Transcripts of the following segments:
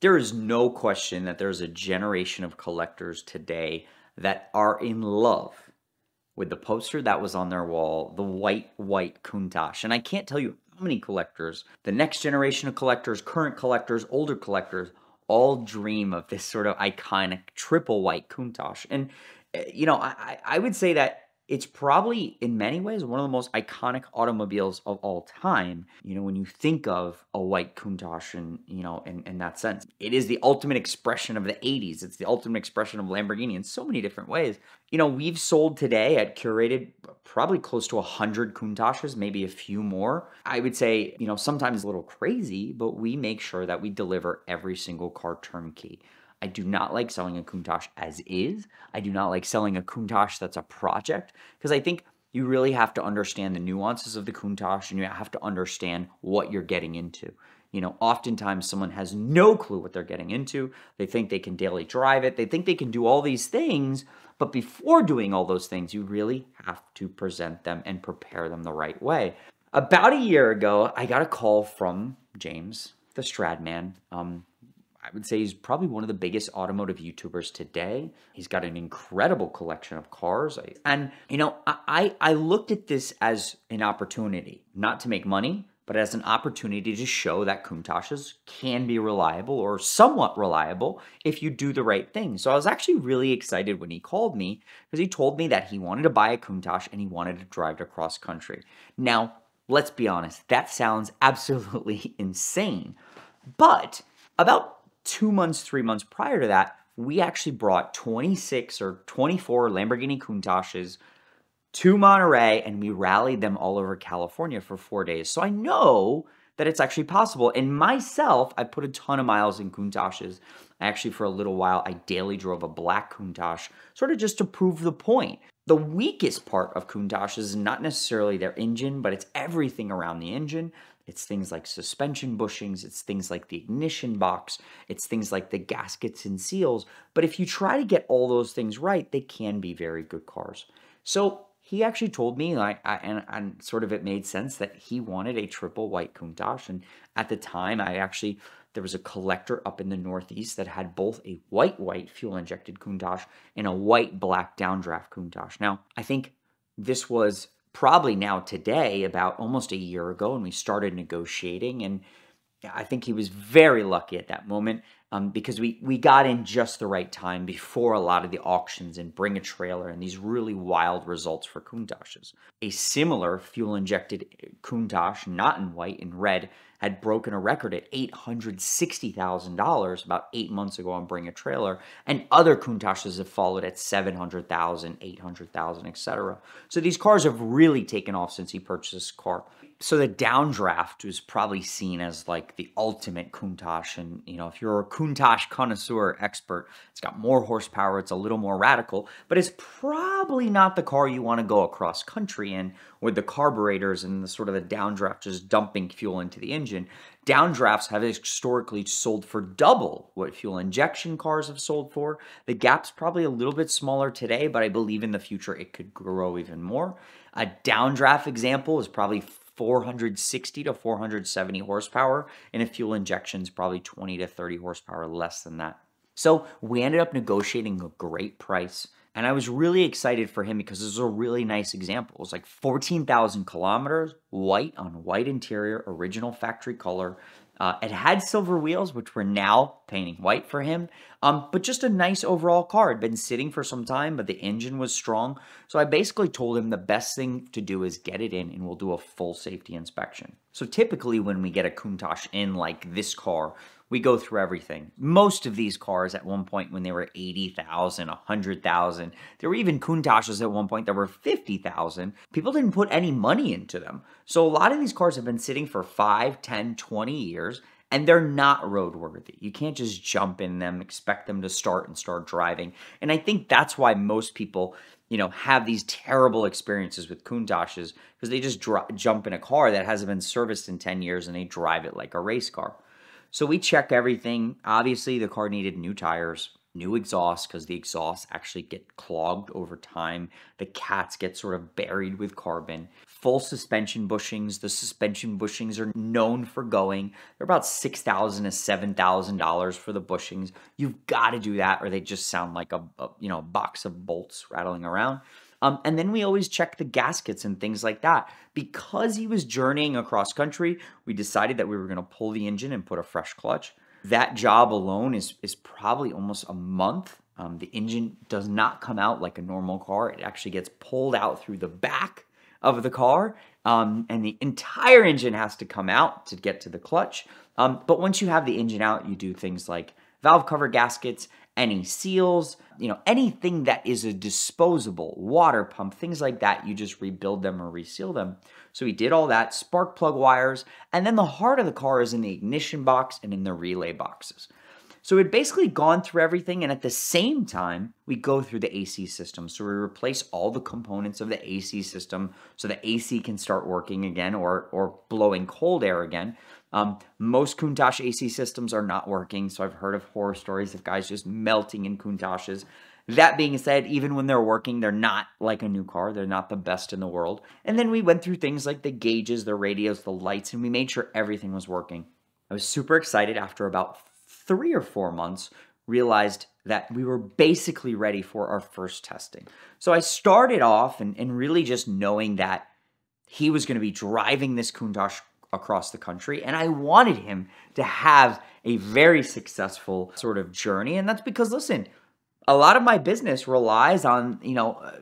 There is no question that there's a generation of collectors today that are in love with the poster that was on their wall, the white Countach. And I can't tell you how many collectors, the next generation of collectors, current collectors, older collectors, all dream of this sort of iconic triple white Countach. And, I would say that it's probably in many ways one of the most iconic automobiles of all time. When you think of a white Countach and, in that sense, it is the ultimate expression of the 80s. It's the ultimate expression of Lamborghini in so many different ways. We've sold today at Curated probably close to 100 Countaches, maybe a few more. I would say, sometimes a little crazy, but we make sure that we deliver every single car turnkey. I do not like selling a Countach as is. I do not like selling a Countach that's a project, because I think you really have to understand the nuances of the Countach and you have to understand what you're getting into. Oftentimes someone has no clue what they're getting into. They think they can daily drive it. They think they can do all these things, but before doing all those things, you really have to present them and prepare them the right way. About a year ago, I got a call from James, the Stradman. I would say he's probably one of the biggest automotive YouTubers today. He's got an incredible collection of cars. I looked at this as an opportunity, not to make money, but as an opportunity to show that Countaches can be reliable or somewhat reliable if you do the right thing. So I was actually really excited when he called me because he told me that he wanted to buy a Countach and he wanted to drive it across country. Now, let's be honest, that sounds absolutely insane. But about 2 months, 3 months prior to that, we actually brought 26 or 24 Lamborghini Countaches to Monterey, and we rallied them all over California for 4 days. So I know that it's actually possible. And myself, I put a ton of miles in Countaches. Actually, for a little while, I daily drove a black Countach, sort of just to prove the point. The weakest part of Countaches is not necessarily their engine, but it's everything around the engine. It's things like suspension bushings, it's things like the ignition box, it's things like the gaskets and seals. But if you try to get all those things right, they can be very good cars. So he actually told me, and sort of it made sense, that he wanted a triple white Countach. And at the time, there was a collector up in the Northeast that had both a white fuel-injected Countach and a white-black downdraft Countach. Now, I think this was probably now today about almost a year ago, and we started negotiating, and I think he was very lucky at that moment because we got in just the right time before a lot of the auctions and Bring a Trailer and these really wild results for Countaches. A similar fuel-injected Countach, not in white, in red, had broken a record at $860,000 about 8 months ago on Bring a Trailer, and other Countaches have followed at $700,000, $800,000, etc. So these cars have really taken off since he purchased this car. So the downdraft was probably seen as like the ultimate Countach, and if you're a Countach connoisseur expert, it's got more horsepower, it's a little more radical, but it's probably not the car you want to go across country in with the carburetors and the sort of the downdraft just dumping fuel into the engine. Downdrafts have historically sold for double what fuel injection cars have sold for. The gap's probably a little bit smaller today, but I believe in the future it could grow even more. A downdraft example is probably 460 to 470 horsepower, and a fuel injection is probably 20 to 30 horsepower less than that. So we ended up negotiating a great price, and I was really excited for him because this is a really nice example. It was like 14,000 kilometers, white on white interior, original factory color. It had silver wheels, which we're now painting white for him, but just a nice overall car. It had been sitting for some time, but the engine was strong. So I basically told him the best thing to do is get it in and we'll do a full safety inspection. So typically when we get a Countach in like this car, we go through everything. Most of these cars at one point when they were 80,000, 100,000, there were even Countaches at one point that were 50,000. People didn't put any money into them. So a lot of these cars have been sitting for 5, 10, 20 years, and they're not roadworthy. You can't just jump in them, expect them to start driving. And I think that's why most people, have these terrible experiences with Countaches, because they just jump in a car that hasn't been serviced in 10 years and they drive it like a race car. So we check everything. Obviously, the car needed new tires, new exhaust, because the exhausts actually get clogged over time. The cats get sort of buried with carbon. full suspension bushings. The suspension bushings are known for going. They're about $6,000 to $7,000 for the bushings. You've got to do that or they just sound like a box of bolts rattling around. And then we always check the gaskets and things like that. Because he was journeying across country, we decided that we were going to pull the engine and put a fresh clutch. That job alone is probably almost a month. The engine does not come out like a normal car. It actually gets pulled out through the back of the car, and the entire engine has to come out to get to the clutch. But once you have the engine out, you do things like valve cover gaskets, any seals, anything that is a disposable, water pump, things like that, you just rebuild them or reseal them. So we did all that, spark plug wires, and then the heart of the car is in the ignition box and in the relay boxes. So we'd basically gone through everything, and at the same time, we go through the AC system. So we replace all the components of the AC system so the AC can start working again or blowing cold air again. Most Countach AC systems are not working, so I've heard of horror stories of guys just melting in Countaches. That being said, even when they're working, they're not like a new car. They're not the best in the world. And then we went through things like the gauges, the radios, the lights, and we made sure everything was working. I was super excited after about 3 or 4 months, realized that we were basically ready for our first testing. So I started off and really just knowing that he was going to be driving this Countach across the country, and I wanted him to have a very successful sort of journey. And that's because, listen, a lot of my business relies on,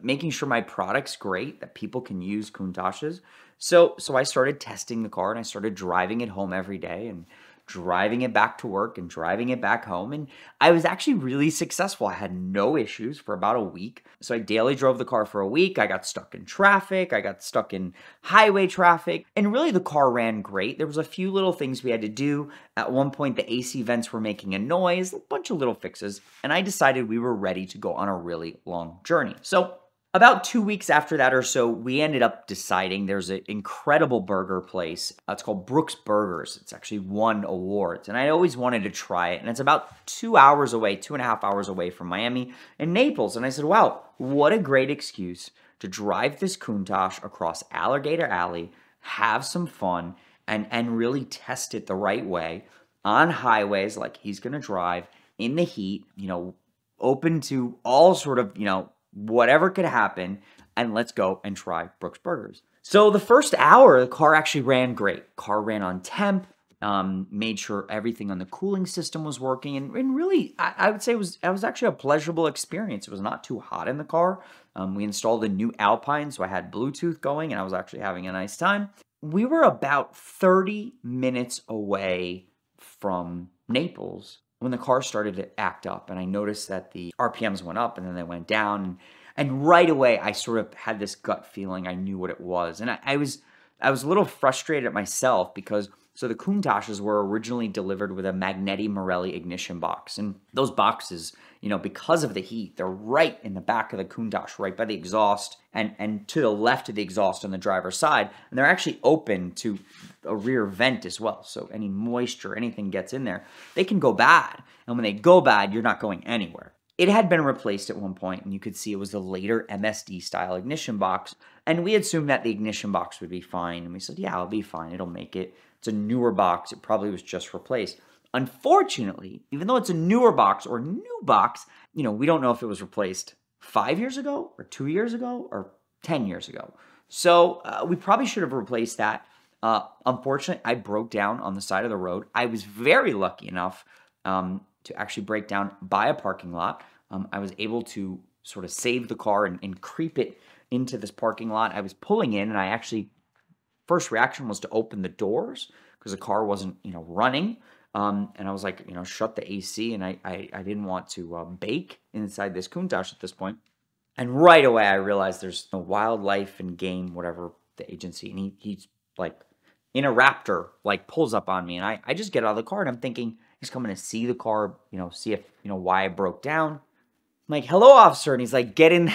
making sure my product's great, that people can use Countaches. So I started testing the car, and I started driving it home every day and driving it back to work and driving it back home. And I was actually really successful. I had no issues for about a week. So I daily drove the car for a week. I got stuck in traffic. I got stuck in highway traffic. And really the car ran great. There was a few little things we had to do. At one point, the AC vents were making a noise, a bunch of little fixes. And I decided we were ready to go on a really long journey. So about 2 weeks after that or so, we ended up deciding there's an incredible burger place. It's called Brooks Burgers. It's actually won awards, and I always wanted to try it. And it's about 2 hours away, 2.5 hours away from Miami and Naples. And I said, wow, what a great excuse to drive this Countach across Alligator Alley, have some fun, and really test it the right way on highways like he's going to drive in the heat, open to all sort of, whatever could happen, and let's go and try Brooks Burgers. So the first hour, the car actually ran great. Car ran on temp, made sure everything on the cooling system was working, and really, I would say it was actually a pleasurable experience. It was not too hot in the car. We installed a new Alpine, so I had Bluetooth going, and I was actually having a nice time. We were about 30 minutes away from Naples when the car started to act up, and I noticed that the RPMs went up and then they went down, and right away I sort of had this gut feeling. I knew what it was, and I was a little frustrated at myself because the Countaches were originally delivered with a Magneti Marelli ignition box, and those boxes, because of the heat, they're right in the back of the Countach, right by the exhaust, and to the left of the exhaust on the driver's side, and they're actually open to a rear vent as well. So any moisture, anything gets in there, they can go bad, and when they go bad, you're not going anywhere. It had been replaced at one point, and you could see it was the later MSD-style ignition box, and we assumed that the ignition box would be fine, and we said, yeah, it'll be fine, it'll make it. It's a newer box, it probably was just replaced. Unfortunately, even though it's a newer box or new box, we don't know if it was replaced 5 years ago, or 2 years ago, or 10 years ago. So we probably should have replaced that. Unfortunately, I broke down on the side of the road. I was very lucky enough to actually break down by a parking lot. I was able to sort of save the car and creep it into this parking lot. I was pulling in, and I actually, first reaction was to open the doors because the car wasn't, running. And I was like, shut the AC, and I didn't want to bake inside this Countach at this point. And right away, I realized there's no wildlife and game, whatever the agency, and he's like in a Raptor, like pulls up on me, and I just get out of the car, and I'm thinking he's coming to see the car, see if, why I broke down. I'm like, hello, officer, and he's like, get in,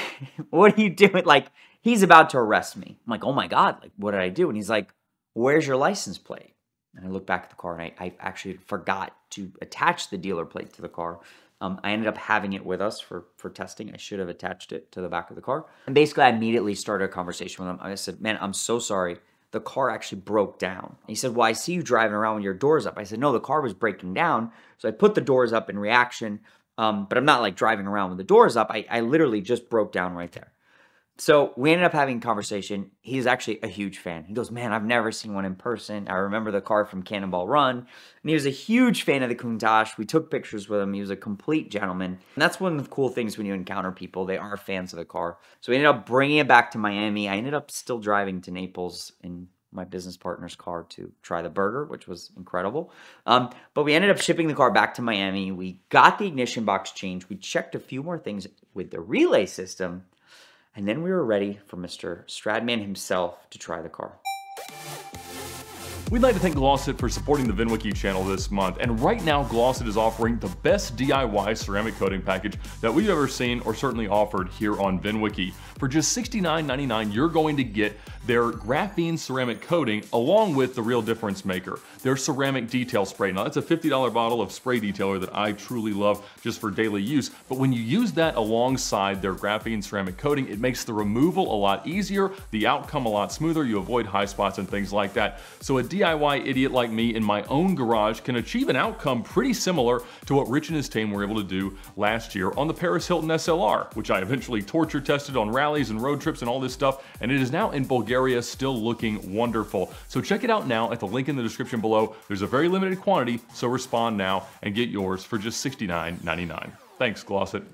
what are you doing? Like, he's about to arrest me. I'm like, oh my God, like, what did I do? And he's like, where's your license plate? And I look back at the car, and I actually forgot to attach the dealer plate to the car. I ended up having it with us for testing. I should have attached it to the back of the car. And basically, I immediately started a conversation with him. I said, man, I'm so sorry. The car actually broke down. And he said, well, I see you driving around with your doors up. I said, no, the car was breaking down. So I put the doors up in reaction, but I'm not like driving around with the doors up. I literally just broke down right there. So we ended up having a conversation. He's actually a huge fan. He goes, man, I've never seen one in person. I remember the car from Cannonball Run. And he was a huge fan of the Countach. We took pictures with him. He was a complete gentleman. And that's one of the cool things when you encounter people. They are fans of the car. So we ended up bringing it back to Miami. I ended up still driving to Naples in my business partner's car to try the burger, which was incredible. But we ended up shipping the car back to Miami. We got the ignition box changed. We checked a few more things with the relay system. And then we were ready for Mr. Stradman himself to try the car. We'd like to thank Glossit for supporting the VINwiki channel this month, and right now Glossit is offering the best DIY ceramic coating package that we've ever seen or certainly offered here on VINwiki. For just $69.99, you're going to get their graphene ceramic coating along with the Real Difference Maker, their ceramic detail spray. Now that's a $50 bottle of spray detailer that I truly love just for daily use, but when you use that alongside their graphene ceramic coating, it makes the removal a lot easier, the outcome a lot smoother, you avoid high spots and things like that. So a DIY idiot like me in my own garage can achieve an outcome pretty similar to what Rich and his team were able to do last year on the Paris Hilton SLR, which I eventually torture tested on rallies and road trips and all this stuff, and it is now in Bulgaria, still looking wonderful. So check it out now at the link in the description below. There's a very limited quantity, so respond now and get yours for just $69.99. Thanks, Glossit.